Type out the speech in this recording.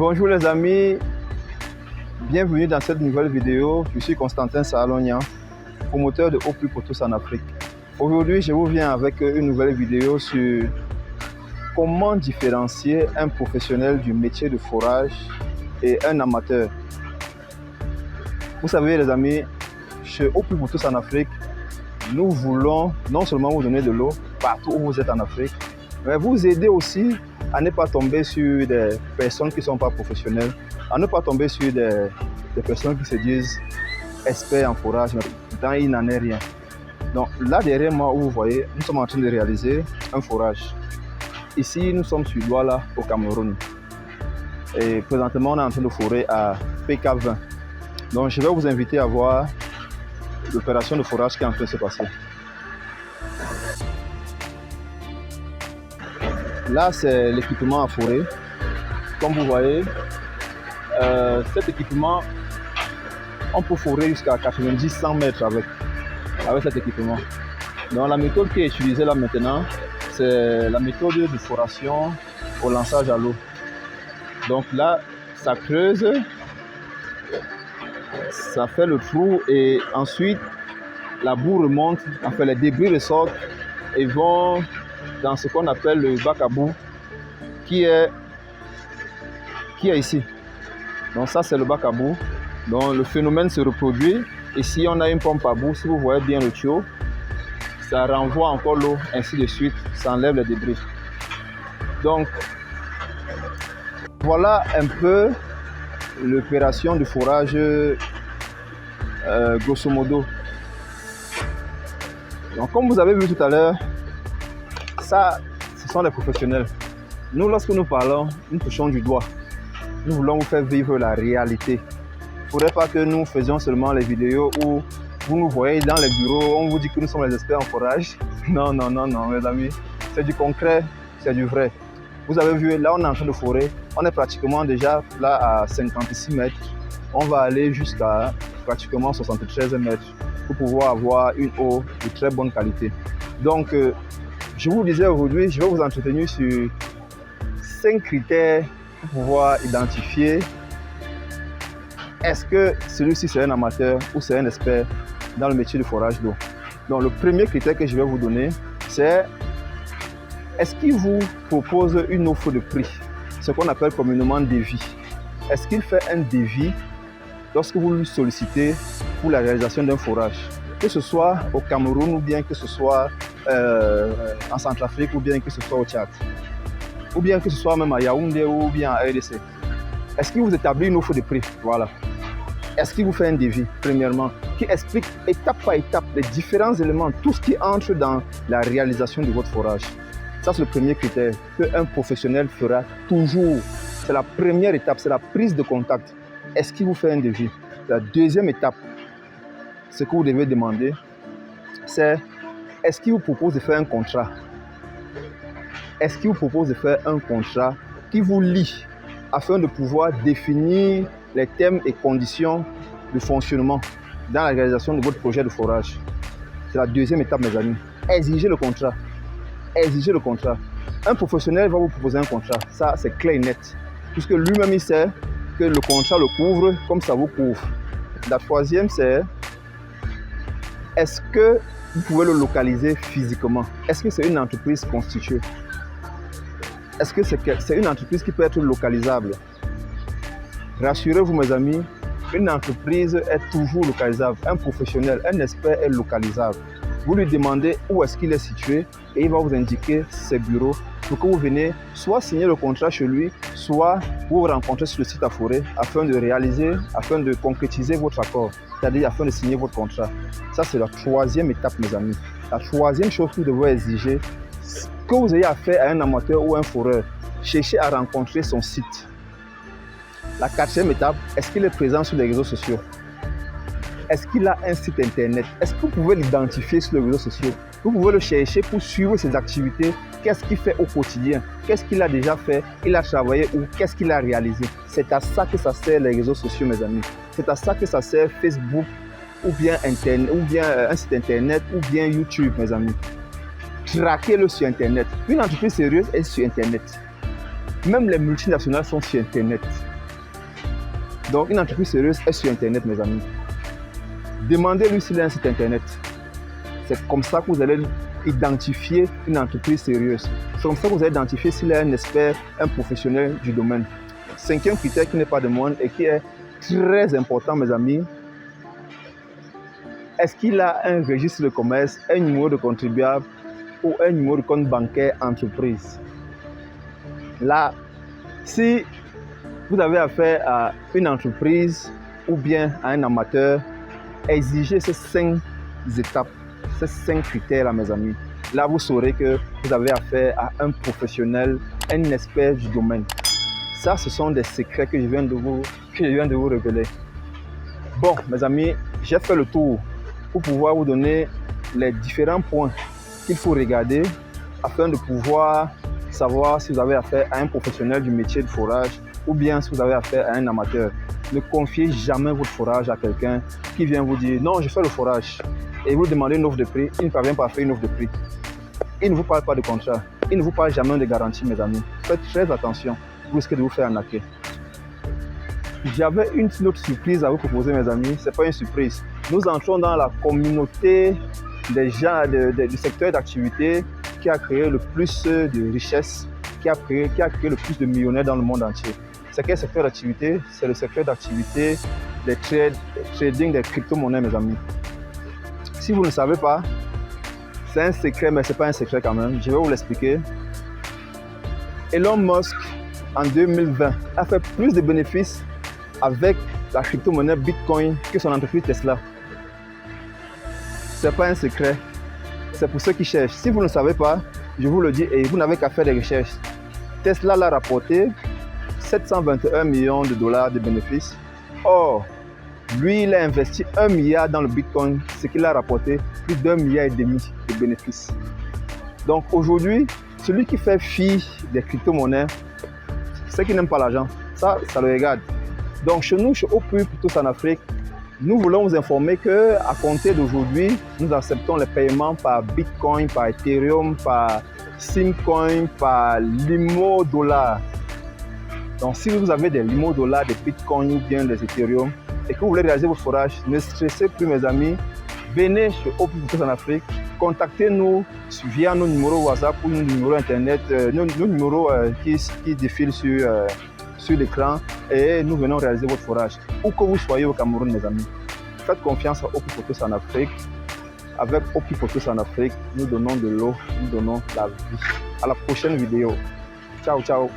Bonjour les amis, bienvenue dans cette nouvelle vidéo. Je suis Constantin Salognan, promoteur de Au Plus pour tous en Afrique. Aujourd'hui, je vous viens avec une nouvelle vidéo sur comment différencier un professionnel du métier de forage et un amateur. Vous savez les amis, chez Au Plus pour tous en Afrique, nous voulons non seulement vous donner de l'eau partout où vous êtes en Afrique, mais vous aider aussi à ne pas tomber sur des personnes qui ne sont pas professionnelles, à ne pas tomber sur des personnes qui se disent experts en forage, mais pourtant il n'en est rien. Donc là derrière moi, où vous voyez, nous sommes en train de réaliser un forage. Ici, nous sommes sur Douala au Cameroun. Et présentement, on est en train de forer à PK20. Donc je vais vous inviter à voir l'opération de forage qui est en train de se passer. Là, c'est l'équipement à forer. Comme vous voyez, cet équipement, on peut forer jusqu'à 90-100 mètres avec cet équipement. Donc la méthode qui est utilisée là maintenant, c'est la méthode de foration au lançage à l'eau. Donc là, ça creuse, ça fait le trou et ensuite la boue remonte, enfin les débris ressortent et vont dans ce qu'on appelle le bac à boue qui est ici. Donc ça c'est le bac à boue. Donc le phénomène se reproduit. Ici on a une pompe à boue, si vous voyez bien le tuyau, ça renvoie encore l'eau, ainsi de suite, ça enlève les débris. Donc voilà un peu l'opération de forage grosso modo. Donc comme vous avez vu tout à l'heure, ça, ce sont les professionnels. Nous, lorsque nous parlons, nous touchons du doigt. Nous voulons vous faire vivre la réalité. Il ne faudrait pas que nous faisions seulement les vidéos où vous nous voyez dans les bureaux, on vous dit que nous sommes les experts en forage. Non, non, non, non, mes amis. C'est du concret, c'est du vrai. Vous avez vu, là, on est en train de forer. On est pratiquement déjà là à 56 mètres. On va aller jusqu'à pratiquement 73 mètres pour pouvoir avoir une eau de très bonne qualité. Donc, je vous disais aujourd'hui, je vais vous entretenir sur 5 critères pour pouvoir identifier est-ce que celui-ci c'est un amateur ou c'est un expert dans le métier de forage d'eau. Donc le premier critère que je vais vous donner, c'est est-ce qu'il vous propose une offre de prix, ce qu'on appelle communément devis. Est-ce qu'il fait un devis lorsque vous lui sollicitez pour la réalisation d'un forage, que ce soit au Cameroun ou bien que ce soit en Centrafrique ou bien que ce soit au Tchad, ou bien que ce soit même à Yaoundé ou bien à RDC. Est-ce qu'il vous établit une offre de prix? Voilà. Est-ce qu'il vous fait un devis, premièrement, qui explique étape par étape les différents éléments, tout ce qui entre dans la réalisation de votre forage? Ça, c'est le premier critère qu'un professionnel fera toujours. C'est la première étape, c'est la prise de contact. Est-ce qu'il vous fait un devis? La deuxième étape, ce que vous devez demander, c'est est-ce qu'il vous propose de faire un contrat? Est-ce qu'il vous propose de faire un contrat qui vous lie afin de pouvoir définir les thèmes et conditions de fonctionnement dans la réalisation de votre projet de forage? C'est la deuxième étape, mes amis. Exigez le contrat. Exigez le contrat. Un professionnel va vous proposer un contrat. Ça, c'est clair et net. Puisque lui-même, il sait que le contrat le couvre comme ça vous couvre. La troisième, c'est est-ce que vous pouvez le localiser physiquement? Est-ce que c'est une entreprise constituée? Est-ce que c'est une entreprise qui peut être localisable? Rassurez-vous mes amis, une entreprise est toujours localisable. Un professionnel, un expert est localisable. Vous lui demandez où est-ce qu'il est situé et il va vous indiquer ses bureaux pour que vous venez soit signer le contrat chez lui, soit vous vous rencontrer sur le site à forer afin de réaliser, afin de concrétiser votre accord, c'est-à-dire afin de signer votre contrat. Ça, c'est la troisième étape, mes amis. La troisième chose que vous devez exiger, que vous ayez affaire à un amateur ou un foreur, cherchez à rencontrer son site. La quatrième étape, est-ce qu'il est présent sur les réseaux sociaux? Est-ce qu'il a un site internet? Est-ce que vous pouvez l'identifier sur les réseaux sociaux? Vous pouvez le chercher pour suivre ses activités. Qu'est-ce qu'il fait au quotidien? Qu'est-ce qu'il a déjà fait? Il a travaillé où? Qu'est-ce qu'il a réalisé? C'est à ça que ça sert les réseaux sociaux, mes amis. C'est à ça que ça sert Facebook ou bien Internet, ou bien un site internet ou bien YouTube, mes amis. Traquez-le sur Internet. Une entreprise sérieuse est sur Internet. Même les multinationales sont sur Internet. Donc, une entreprise sérieuse est sur Internet, mes amis. Demandez-lui s'il a un site Internet. C'est comme ça que vous allez identifier une entreprise sérieuse. C'est comme ça que vous allez identifier s'il est un expert, un professionnel du domaine. Cinquième critère qui n'est pas de moindre et qui est très important, mes amis. Est-ce qu'il a un registre de commerce, un numéro de contribuable ou un numéro de compte bancaire entreprise? Là, si vous avez affaire à une entreprise ou bien à un amateur, exigez ces 5 étapes, ces 5 critères-là, mes amis. Là, vous saurez que vous avez affaire à un professionnel, un expert du domaine. Ça, ce sont des secrets que je viens de vous révéler. Bon, mes amis, j'ai fait le tour pour pouvoir vous donner les différents points qu'il faut regarder afin de pouvoir savoir si vous avez affaire à un professionnel du métier de forage ou bien si vous avez affaire à un amateur. Ne confiez jamais votre forage à quelqu'un qui vient vous dire « Non, je fais le forage » et vous demandez une offre de prix, il ne parvient pas à faire une offre de prix. Il ne vous parle pas de contrat, il ne vous parle jamais de garantie, mes amis. Faites très attention, vous risquez de vous faire arnaquer. J'avais une autre surprise à vous proposer, mes amis. Ce n'est pas une surprise. Nous entrons dans la communauté des gens du secteur d'activité qui a créé le plus de richesses, qui a créé le plus de millionnaires dans le monde entier. C'est quel secteur d'activité? C'est le secteur d'activité des trading des crypto-monnaies, mes amis. Si vous ne savez pas, c'est un secret, mais ce n'est pas un secret quand même. Je vais vous l'expliquer. Elon Musk, en 2020, a fait plus de bénéfices avec la crypto-monnaie Bitcoin que son entreprise Tesla. Ce n'est pas un secret. C'est pour ceux qui cherchent. Si vous ne savez pas, je vous le dis et vous n'avez qu'à faire des recherches. Tesla l'a rapporté 721 millions de dollars de bénéfices. Or, lui, il a investi 1 milliard dans le Bitcoin, ce qui l'a rapporté plus d'1,5 milliard de bénéfices. Donc aujourd'hui, celui qui fait fi des crypto-monnaies, c'est qui n'aime pas l'argent. Ça le regarde. Donc chez nous, chez OPU Cryptos en Afrique, nous voulons vous informer qu'à compter d'aujourd'hui, nous acceptons les paiements par Bitcoin, par Ethereum, par Simcoin, par Limo Dollar. Donc si vous avez des Limo Dollar, des Bitcoin ou bien des Ethereum et que vous voulez réaliser votre forage, ne stressez plus, mes amis. Venez chez OPU Cryptos en Afrique, contactez-nous via nos numéros WhatsApp ou nos numéros Internet, nos numéros qui défilent sur l'écran et nous venons réaliser votre forage. Où que vous soyez au Cameroun, mes amis, faites confiance à OPU Cryptos en Afrique. Avec OPU Cryptos en Afrique, nous donnons de l'eau, nous donnons la vie. À la prochaine vidéo. Ciao, ciao.